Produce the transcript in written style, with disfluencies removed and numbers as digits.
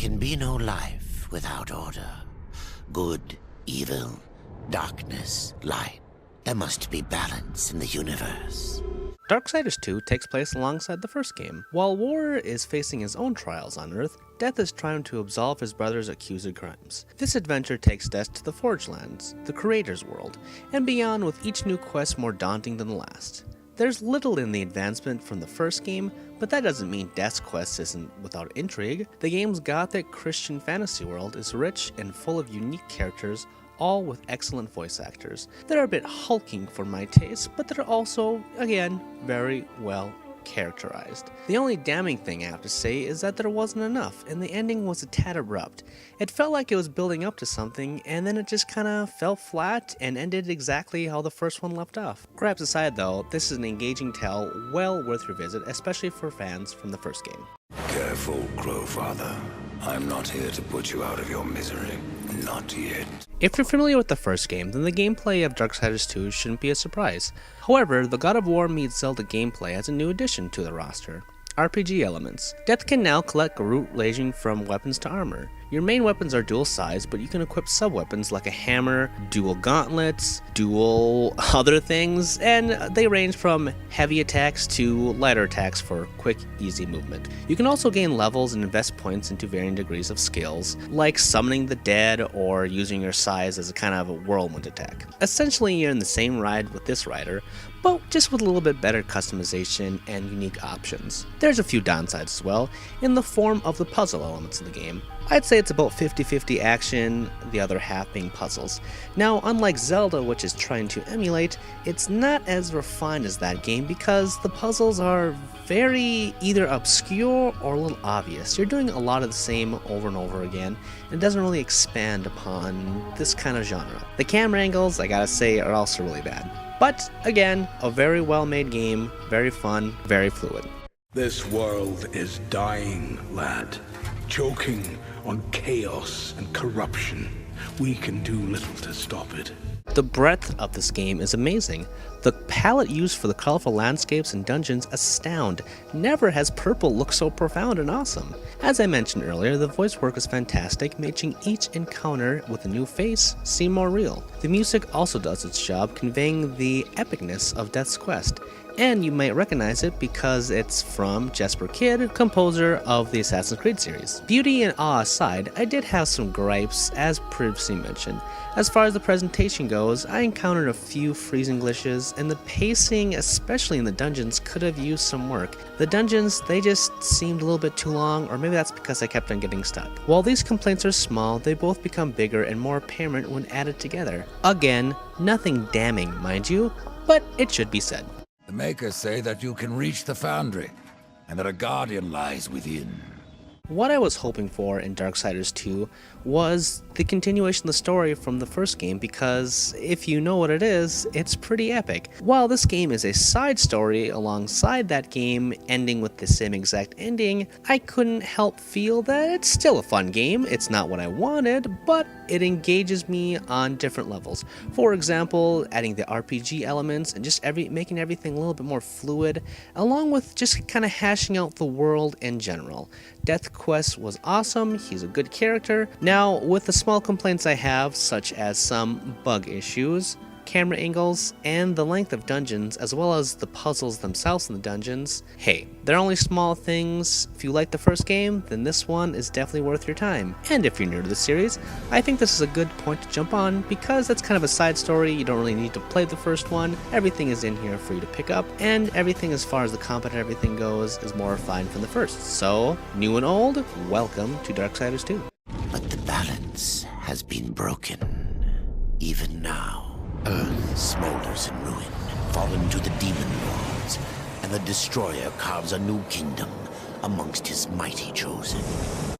can be no life without order. Good, evil, darkness, light. There must be balance in the universe. Darksiders 2 takes place alongside the first game. While War is facing his own trials on Earth, Death is trying to absolve his brother's accused crimes. This adventure takes Death to the Forge Lands, the Creator's world, and beyond, with each new quest more daunting than the last. There's little in the advancement from the first game, but that doesn't mean Death's quest isn't without intrigue. The game's gothic Christian fantasy world is rich and full of unique characters, all with excellent voice actors. They're a bit hulking for my taste, but they're also, again, very well characterized. The only damning thing I have to say is that there wasn't enough, and the ending was a tad abrupt. It felt like it was building up to something, and then it just kinda fell flat and ended exactly how the first one left off. Grabs aside though, this is an engaging tale well worth revisit, especially for fans from the first game. Careful, Crowfather. I'm not here to put you out of your misery. Not yet. If you're familiar with the first game, then the gameplay of Darksiders 2 shouldn't be a surprise. However, the God of War meets Zelda gameplay has a new addition to the roster: RPG elements. Death can now collect loot ranging from weapons to armor. Your main weapons are dual size, but you can equip sub-weapons like a hammer, dual gauntlets, dual other things, and they range from heavy attacks to lighter attacks for quick, easy movement. You can also gain levels and invest points into varying degrees of skills, like summoning the dead or using your size as a kind of a whirlwind attack. Essentially, you're in the same ride with this rider, but just with a little bit better customization and unique options. There's a few downsides as well, in the form of the puzzle elements of the game. I'd say it's about 50-50 action, the other half being puzzles. Now, unlike Zelda, which is trying to emulate, it's not as refined as that game because the puzzles are very either obscure or a little obvious. You're doing a lot of the same over and over again, and it doesn't really expand upon this kind of genre. The camera angles, I gotta say, are also really bad. But, again, a very well-made game, very fun, very fluid. This world is dying, lad. Choking on chaos and corruption. We can do little to stop it. The breadth of this game is amazing. The palette used for the colorful landscapes and dungeons astound. Never has purple looked so profound and awesome. As I mentioned earlier, the voice work is fantastic, making each encounter with a new face seem more real. The music also does its job, conveying the epicness of Death's quest. And you might recognize it because it's from Jesper Kyd, composer of the Assassin's Creed series. Beauty and awe aside, I did have some gripes, as previously mentioned. As far as the presentation goes, I encountered a few freezing glitches, and the pacing, especially in the dungeons, could have used some work. The dungeons, they just seemed a little bit too long, or maybe that's because I kept on getting stuck. While these complaints are small, they both become bigger and more apparent when added together. Again, nothing damning, mind you, but it should be said. The makers say that you can reach the foundry, and that a guardian lies within. What I was hoping for in Darksiders 2 was the continuation of the story from the first game, because if you know what it is, it's pretty epic. While this game is a side story alongside that game, ending with the same exact ending, I couldn't help feel that it's still a fun game. It's not what I wanted, but it engages me on different levels. For example, adding the RPG elements and just making everything a little bit more fluid, along with just kind of hashing out the world in general. Death Quest was awesome, he's a good character. Now, with the small complaints I have, such as some bug issues, camera angles, and the length of dungeons, as well as the puzzles themselves in the dungeons, hey, they're only small things. If you like the first game, then this one is definitely worth your time. And if you're new to the series, I think this is a good point to jump on, because it's kind of a side story. You don't really need to play the first one. Everything is in here for you to pick up, and everything as far as the combat and everything goes is more refined from the first. So, new and old, welcome to Darksiders 2. But the balance has been broken. Even now, Earth smolders in ruin, fallen to the demon lords, and the Destroyer carves a new kingdom amongst his mighty chosen.